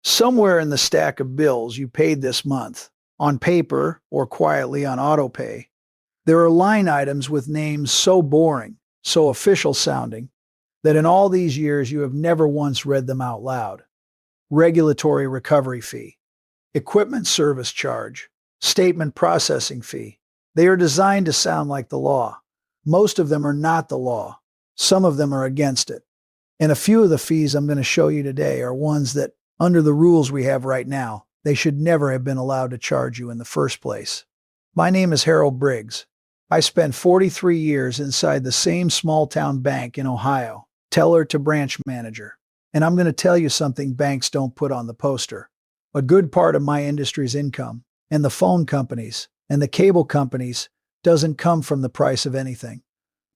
Somewhere in the stack of bills you paid this month, on paper or quietly on autopay, there are line items with names so boring, so official sounding, that in all these years you have never once read them out loud. Regulatory recovery fee, equipment service charge, statement processing fee. They are designed to sound like the law. Most of them are not the law. Some of them are against it. And a few of the fees I'm going to show you today are ones that, under the rules we have right now, they should never have been allowed to charge you in the first place. My name is Harold Briggs. I spent 43 years inside the same small-town bank in Ohio, teller to branch manager. And I'm going to tell you something banks don't put on the poster. A good part of my industry's income, and the phone companies, and the cable companies, doesn't come from the price of anything.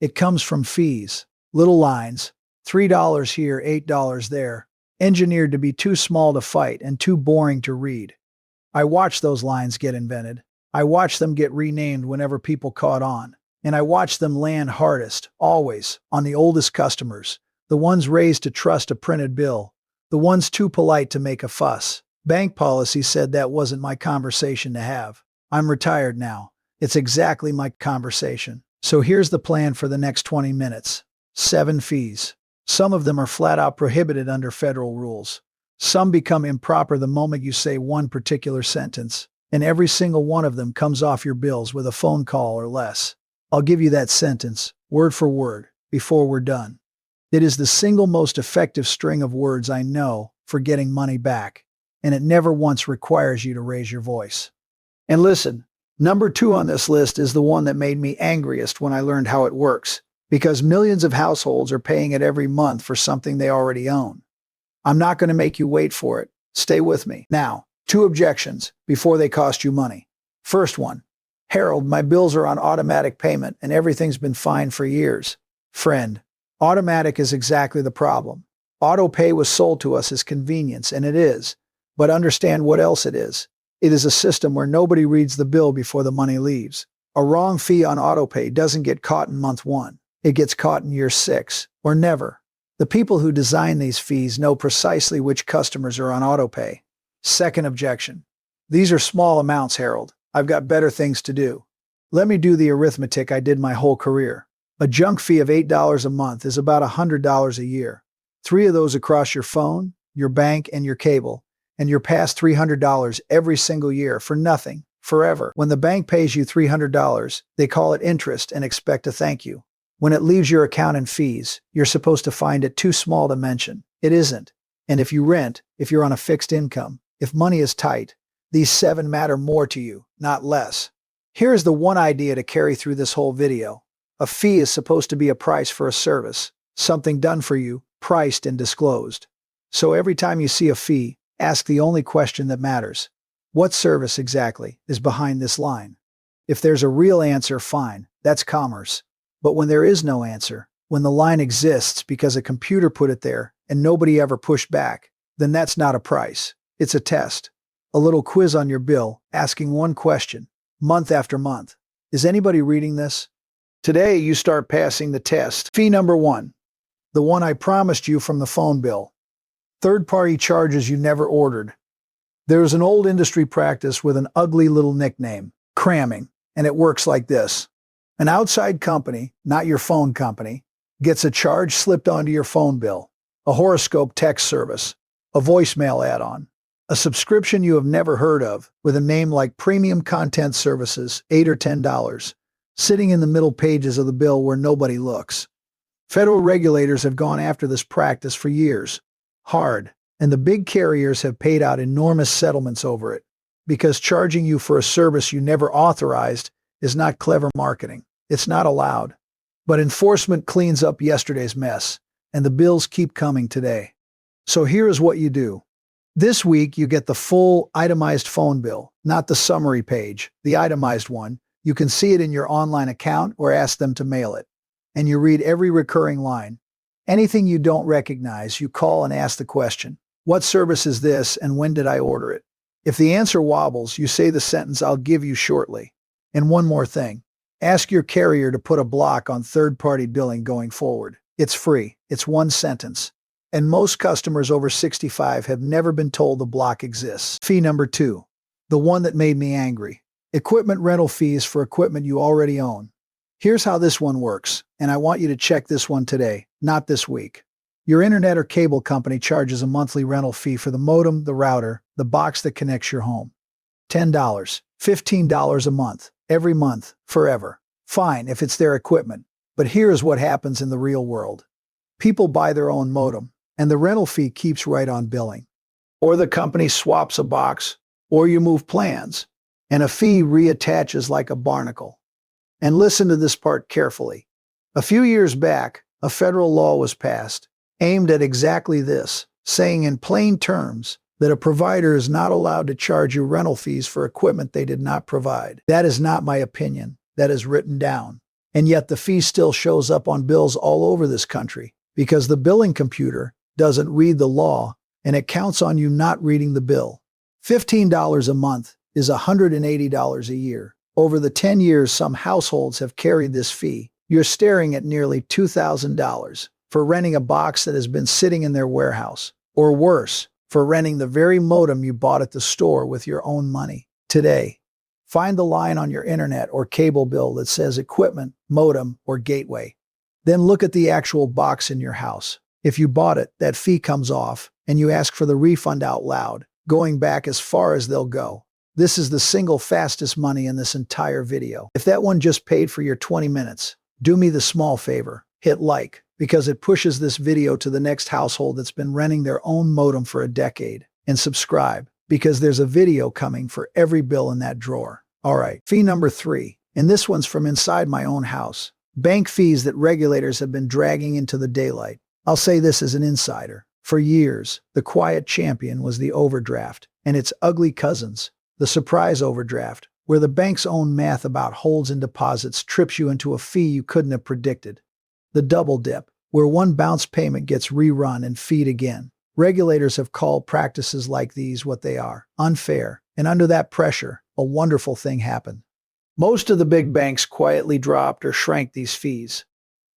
It comes from fees, little lines, $3 here, $8 there, engineered to be too small to fight and too boring to read. I watched those lines get invented. I watched them get renamed whenever people caught on. And I watched them land hardest, always, on the oldest customers, the ones raised to trust a printed bill, the ones too polite to make a fuss. Bank policy said that wasn't my conversation to have. I'm retired now. It's exactly my conversation. So here's the plan for the next 20 minutes. 7 fees. Some of them are flat out prohibited under federal rules. Some become improper the moment you say one particular sentence, and every single one of them comes off your bills with a phone call or less. I'll give you that sentence, word for word, before we're done. It is the single most effective string of words I know for getting money back, and it never once requires you to raise your voice. And listen, number 2 on this list is the one that made me angriest when I learned how it works, because millions of households are paying it every month for something they already own. I'm not going to make you wait for it. Stay with me. Now, 2 objections before they cost you money. First one, Harold, my bills are on automatic payment and everything's been fine for years. Friend, automatic is exactly the problem. Auto pay was sold to us as convenience, and it is. But understand what else it is. It is a system where nobody reads the bill before the money leaves. A wrong fee on auto pay doesn't get caught in month 1. It gets caught in year 6, or never. The people who design these fees know precisely which customers are on auto pay. Second objection. These are small amounts, Harold. I've got better things to do. Let me do the arithmetic I did my whole career. A junk fee of $8 a month is about $100 a year. 3 of those across your phone, your bank, and your cable, and you're past $300 every single year for nothing, forever. When the bank pays you $300, they call it interest and expect a thank you. When it leaves your account in fees, you're supposed to find it too small to mention. It isn't. And if you rent, if you're on a fixed income, if money is tight, these 7 matter more to you, not less. Here's the one idea to carry through this whole video. A fee is supposed to be a price for a service, something done for you, priced and disclosed. So every time you see a fee, ask the only question that matters. What service exactly is behind this line? If there's a real answer, fine, that's commerce. But when there is no answer, when the line exists because a computer put it there and nobody ever pushed back, then that's not a price. It's a test. A little quiz on your bill, asking one question, month after month. Is anybody reading this? Today you start passing the test. Fee number 1. The one I promised you from the phone bill. Third-party charges you never ordered. There's an old industry practice with an ugly little nickname, cramming, and it works like this. An outside company, not your phone company, gets a charge slipped onto your phone bill, a horoscope text service, a voicemail add-on, a subscription you have never heard of with a name like Premium Content Services, $8 or $10, sitting in the middle pages of the bill where nobody looks. Federal regulators have gone after this practice for years, hard, and the big carriers have paid out enormous settlements over it, because charging you for a service you never authorized is not clever marketing. It's not allowed. But enforcement cleans up yesterday's mess, and the bills keep coming today. So here is what you do. This week you get the full itemized phone bill, not the summary page, the itemized one. You can see it in your online account or ask them to mail it. And you read every recurring line. Anything you don't recognize, you call and ask the question, what service is this and when did I order it? If the answer wobbles, you say the sentence, I'll give you shortly. And one more thing. Ask your carrier to put a block on third-party billing going forward. It's free. It's one sentence. And most customers over 65 have never been told the block exists. Fee number 2. The one that made me angry. Equipment rental fees for equipment you already own. Here's how this one works, and I want you to check this one today, not this week. Your internet or cable company charges a monthly rental fee for the modem, the router, the box that connects your home. $10, $15 a month, every month, forever. Fine if it's their equipment, but here's what happens in the real world. People buy their own modem, and the rental fee keeps right on billing. Or the company swaps a box, or you move plans, and a fee reattaches like a barnacle. And listen to this part carefully. A few years back, a federal law was passed, aimed at exactly this, saying in plain terms that a provider is not allowed to charge you rental fees for equipment they did not provide. That is not my opinion. That is written down. And yet the fee still shows up on bills all over this country because the billing computer doesn't read the law and it counts on you not reading the bill. $15 a month is $180 a year. Over the 10 years some households have carried this fee, you're staring at nearly $2,000 for renting a box that has been sitting in their warehouse, or worse, for renting the very modem you bought at the store with your own money. Today, find the line on your internet or cable bill that says equipment, modem, or gateway. Then look at the actual box in your house. If you bought it, that fee comes off, and you ask for the refund out loud, going back as far as they'll go. This is the single fastest money in this entire video. If that one just paid for your 20 minutes, do me the small favor, hit like, because it pushes this video to the next household that's been renting their own modem for a decade. And subscribe, because there's a video coming for every bill in that drawer. Alright, fee number 3, and this one's from inside my own house. Bank fees that regulators have been dragging into the daylight. I'll say this as an insider. For years, the quiet champion was the overdraft, and its ugly cousins, the surprise overdraft, where the bank's own math about holds and deposits trips you into a fee you couldn't have predicted. The double dip, where one bounce payment gets rerun and feed again. Regulators have called practices like these what they are, unfair, and under that pressure, a wonderful thing happened. Most of the big banks quietly dropped or shrank these fees.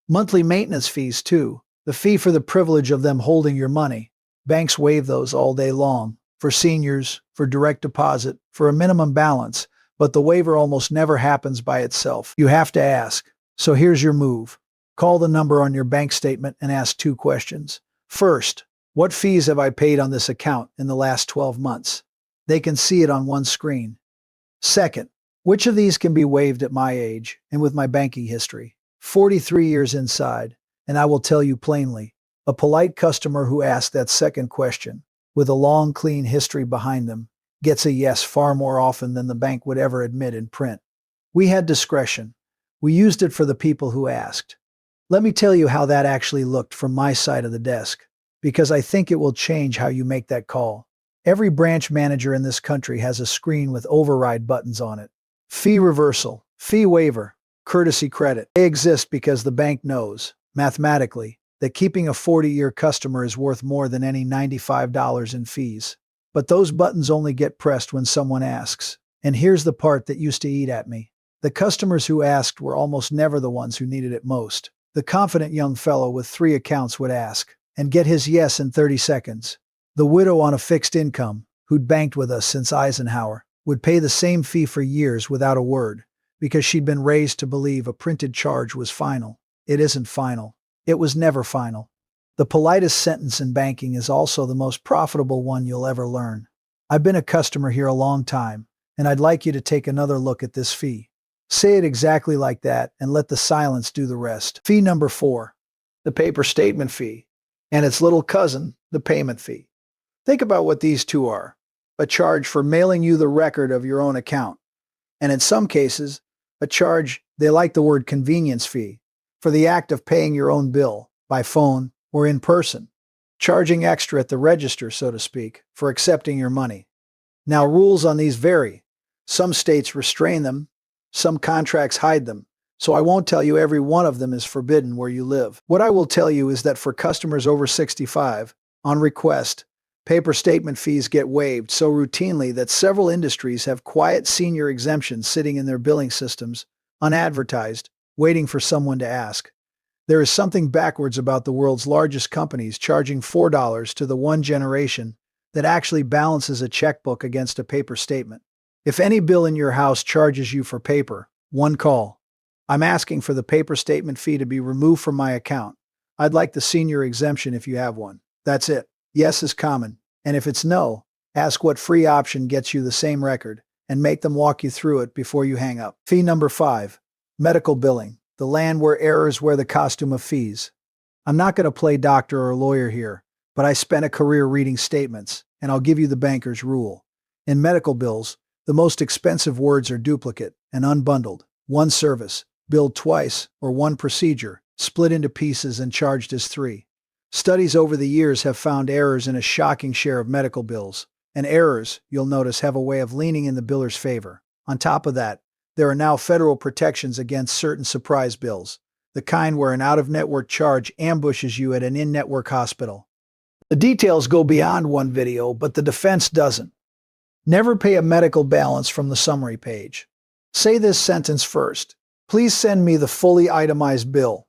Monthly maintenance fees, too, the fee for the privilege of them holding your money. Banks waive those all day long, for seniors, for direct deposit, for a minimum balance, but the waiver almost never happens by itself. You have to ask. So here's your move. Call the number on your bank statement and ask 2 questions. First, what fees have I paid on this account in the last 12 months? They can see it on one screen. Second, which of these can be waived at my age and with my banking history? 43 years inside, and I will tell you plainly, a polite customer who asks that second question, with a long, clean history behind them, gets a yes far more often than the bank would ever admit in print. We had discretion. We used it for the people who asked. Let me tell you how that actually looked from my side of the desk, because I think it will change how you make that call. Every branch manager in this country has a screen with override buttons on it. Fee reversal, fee waiver, courtesy credit. They exist because the bank knows, mathematically, that keeping a 40-year customer is worth more than any $95 in fees. But those buttons only get pressed when someone asks. And here's the part that used to eat at me. The customers who asked were almost never the ones who needed it most. The confident young fellow with 3 accounts would ask, and get his yes in 30 seconds. The widow on a fixed income, who'd banked with us since Eisenhower, would pay the same fee for years without a word, because she'd been raised to believe a printed charge was final. It isn't final. It was never final. The politest sentence in banking is also the most profitable one you'll ever learn. I've been a customer here a long time, and I'd like you to take another look at this fee. Say it exactly like that and let the silence do the rest. Fee number 4, the paper statement fee, and its little cousin, the payment fee. Think about what these two are. A charge for mailing you the record of your own account, and in some cases, a charge, they like the word convenience fee, for the act of paying your own bill, by phone or in person, charging extra at the register, so to speak, for accepting your money. Now, rules on these vary. Some states restrain them, some contracts hide them, so I won't tell you every one of them is forbidden where you live. What I will tell you is that for customers over 65, on request, paper statement fees get waived so routinely that several industries have quiet senior exemptions sitting in their billing systems, unadvertised, waiting for someone to ask. There is something backwards about the world's largest companies charging $4 to the one generation that actually balances a checkbook against a paper statement. If any bill in your house charges you for paper, one call. I'm asking for the paper statement fee to be removed from my account. I'd like the senior exemption if you have one. That's it. Yes is common. And if it's no, ask what free option gets you the same record and make them walk you through it before you hang up. Fee number 5. Medical billing. The land where errors wear the costume of fees. I'm not going to play doctor or lawyer here, but I spent a career reading statements, and I'll give you the banker's rule. In medical bills, the most expensive words are duplicate and unbundled. One service, billed twice, or one procedure, split into pieces and charged as 3. Studies over the years have found errors in a shocking share of medical bills, and errors, you'll notice, have a way of leaning in the biller's favor. On top of that, there are now federal protections against certain surprise bills, the kind where an out-of-network charge ambushes you at an in-network hospital. The details go beyond one video, but the defense doesn't. Never pay a medical balance from the summary page. Say this sentence first. Please send me the fully itemized bill.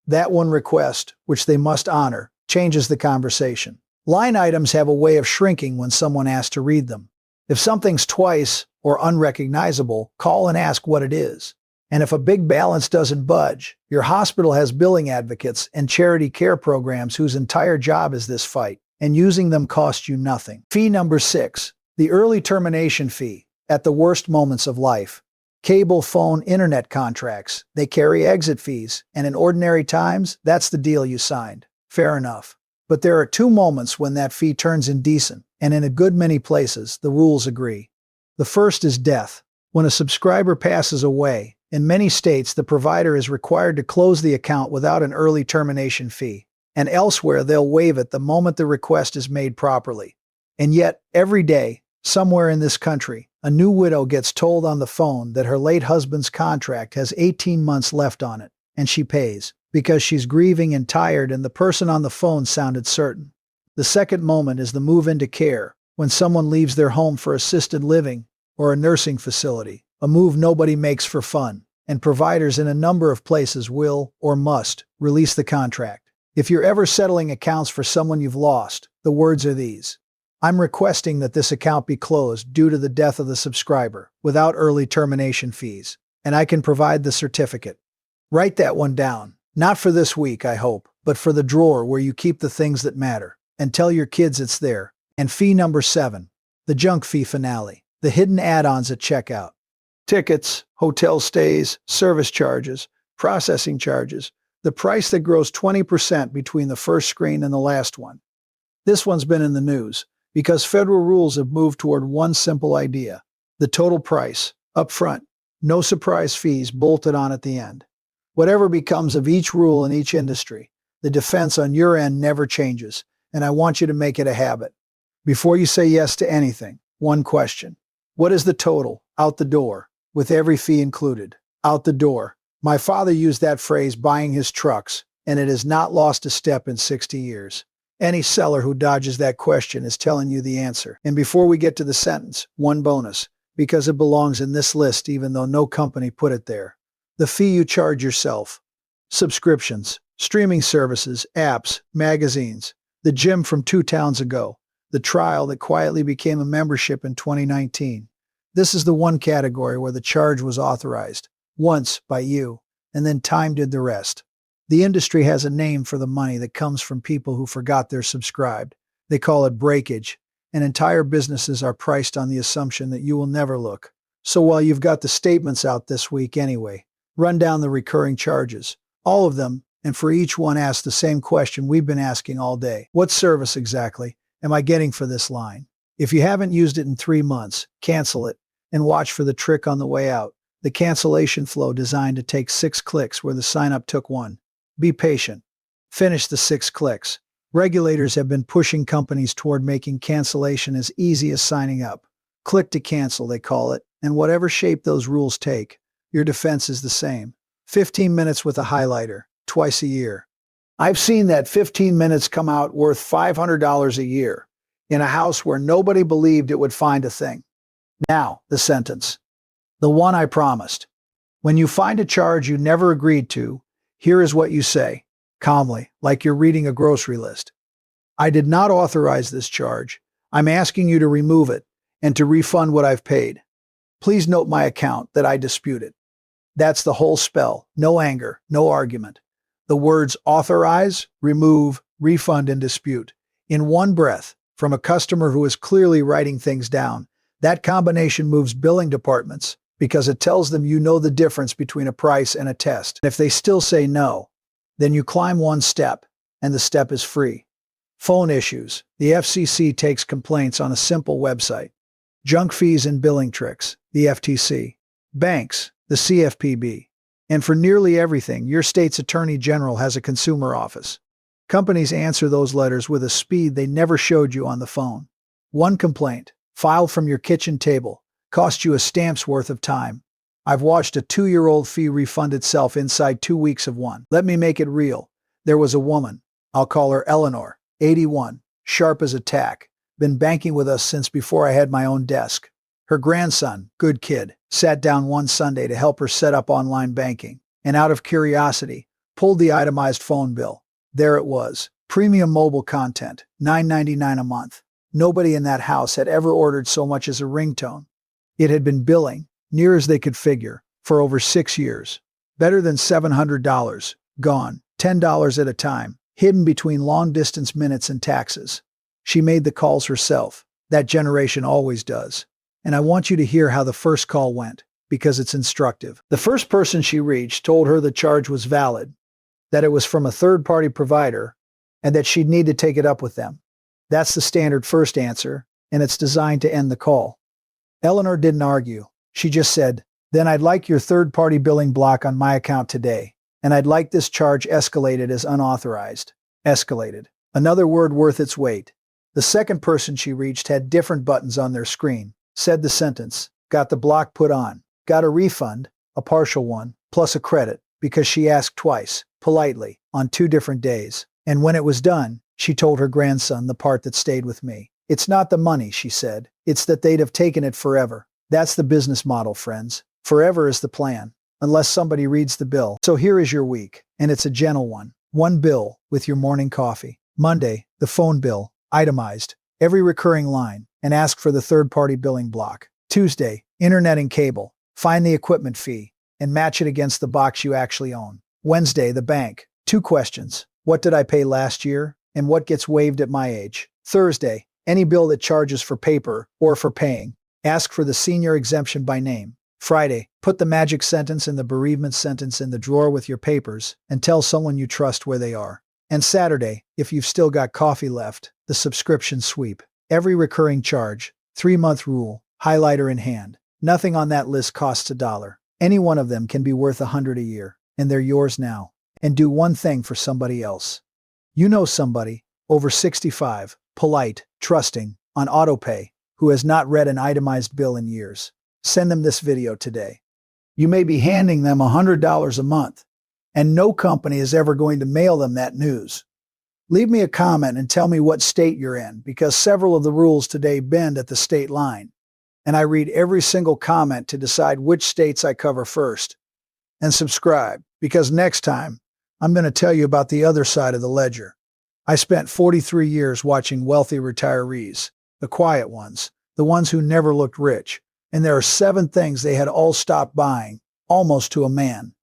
That one request, which they must honor, changes the conversation. Line items have a way of shrinking when someone asks to read them. If something's twice or unrecognizable, call and ask what it is. And if a big balance doesn't budge, your hospital has billing advocates and charity care programs whose entire job is this fight, and using them costs you nothing. Fee number 6. The early termination fee. At the worst moments of life. Cable, phone, internet contracts. They carry exit fees, and in ordinary times, that's the deal you signed. Fair enough. But there are 2 moments when that fee turns indecent, and in a good many places, the rules agree. The first is death. When a subscriber passes away, in many states the provider is required to close the account without an early termination fee, and elsewhere they'll waive it the moment the request is made properly. And yet, every day, somewhere in this country, a new widow gets told on the phone that her late husband's contract has 18 months left on it, and she pays, because she's grieving and tired and the person on the phone sounded certain. The second moment is the move into care, when someone leaves their home for assisted living or a nursing facility, a move nobody makes for fun, and providers in a number of places will, or must, release the contract. If you're ever settling accounts for someone you've lost, the words are these. I'm requesting that this account be closed due to the death of the subscriber, without early termination fees, and I can provide the certificate. Write that one down. Not for this week, I hope, but for the drawer where you keep the things that matter, and tell your kids it's there. And fee number 7. The junk fee finale. The hidden add-ons at checkout. Tickets, hotel stays, service charges, processing charges, the price that grows 20% between the first screen and the last one. This one's been in the news, because federal rules have moved toward one simple idea. The total price, up front, no surprise fees bolted on at the end. Whatever becomes of each rule in each industry, the defense on your end never changes, and I want you to make it a habit. Before you say yes to anything, one question. What is the total, out the door, with every fee included? Out the door. My father used that phrase buying his trucks, and it has not lost a step in 60 years. Any seller who dodges that question is telling you the answer. And before we get to the sentence, one bonus, because it belongs in this list even though no company put it there. The fee you charge yourself. Subscriptions, streaming services, apps, magazines, the gym from 2 towns ago, the trial that quietly became a membership in 2019. This is the one category where the charge was authorized, once by you, and then time did the rest. The industry has a name for the money that comes from people who forgot they're subscribed. They call it breakage, and entire businesses are priced on the assumption that you will never look. So while you've got the statements out this week anyway, run down the recurring charges, all of them, and for each one ask the same question we've been asking all day. What service exactly am I getting for this line? If you haven't used it in 3 months, cancel it and watch for the trick on the way out. The cancellation flow designed to take 6 clicks where the sign-up took 1. Be patient. Finish the 6 clicks. Regulators have been pushing companies toward making cancellation as easy as signing up. Click to cancel, they call it, and whatever shape those rules take, your defense is the same. 15 minutes with a highlighter, twice a year. I've seen that 15 minutes come out worth $500 a year in a house where nobody believed it would find a thing. Now, the sentence. The one I promised. When you find a charge you never agreed to, Here is what you say, calmly, like you're reading a grocery list. I did not authorize this charge. I'm asking you to remove it and to refund what I've paid. Please note my account that I dispute it. That's the whole spell. No anger, no argument. The words authorize, remove, refund, and dispute. In one breath, from a customer who is clearly writing things down. That combination moves billing departments because it tells them you know the difference between a price and a test. If they still say no, then you climb one step, and the step is free. Phone issues. The FCC takes complaints on a simple website. Junk fees and billing tricks. The FTC. Banks. The CFPB. And for nearly everything, your state's attorney general has a consumer office. Companies answer those letters with a speed they never showed you on the phone. One complaint, filed from your kitchen table, cost you a stamp's worth of time. I've watched a 2-year-old fee refund itself inside 2 weeks of one. Let me make it real. There was a woman, I'll call her Eleanor, 81, sharp as a tack, been banking with us since before I had my own desk. Her grandson, good kid, sat down one Sunday to help her set up online banking, and out of curiosity, pulled the itemized phone bill. There it was, premium mobile content, $9.99 a month. Nobody in that house had ever ordered so much as a ringtone. It had been billing, near as they could figure, for over 6 years. Better than $700, gone, $10 at a time, hidden between long-distance minutes and taxes. She made the calls herself. That generation always does. And I want you to hear how the first call went, because it's instructive. The first person she reached told her the charge was valid, that it was from a third-party provider, and that she'd need to take it up with them. That's the standard first answer, and it's designed to end the call. Eleanor didn't argue. She just said, "Then I'd like your third-party billing block on my account today, and I'd like this charge escalated as unauthorized." Escalated. Another word worth its weight. The second person she reached had different buttons on their screen. Said the sentence, "Got the block put on. Got a refund, a partial one, plus a credit," because she asked twice, politely, on 2 different days. And when it was done, she told her grandson the part that stayed with me. "It's not the money," she said. "It's that they'd have taken it forever." That's the business model, friends. Forever is the plan, unless somebody reads the bill. So here is your week, and it's a gentle one. One bill with your morning coffee. Monday, the phone bill, itemized, every recurring line, and ask for the third-party billing block. Tuesday, internet and cable. Find the equipment fee, and match it against the box you actually own. Wednesday, the bank. 2 questions. What did I pay last year, and what gets waived at my age? Thursday, any bill that charges for paper or for paying. Ask for the senior exemption by name. Friday, put the magic sentence and the bereavement sentence in the drawer with your papers and tell someone you trust where they are. And Saturday, if you've still got coffee left, the subscription sweep. Every recurring charge, 3-month rule, highlighter in hand. Nothing on that list costs $1. Any one of them can be worth $100 a year, and they're yours now. And do one thing for somebody else. You know somebody, over 65, polite, trusting, on autopay, who has not read an itemized bill in years. Send them this video today. You may be handing them $100 a month, and no company is ever going to mail them that news. Leave me a comment and tell me what state you're in, because several of the rules today bend at the state line, and I read every single comment to decide which states I cover first. And subscribe, because next time, I'm going to tell you about the other side of the ledger. I spent 43 years watching wealthy retirees, the quiet ones, the ones who never looked rich, and there are 7 things they had all stopped buying, almost to a man.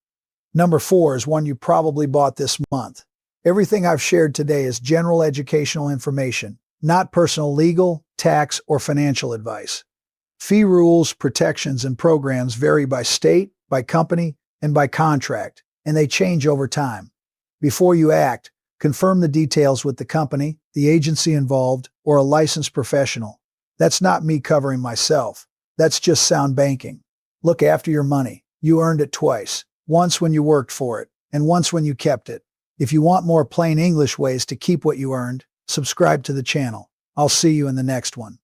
Number 4 is one you probably bought this month. Everything I've shared today is general educational information, not personal legal, tax, or financial advice. Fee rules, protections, and programs vary by state, by company, and by contract, and they change over time. Before you act, confirm the details with the company, the agency involved, or a licensed professional. That's not me covering myself. That's just sound banking. Look after your money. You earned it twice. Once when you worked for it, and once when you kept it. If you want more plain English ways to keep what you earned, subscribe to the channel. I'll see you in the next one.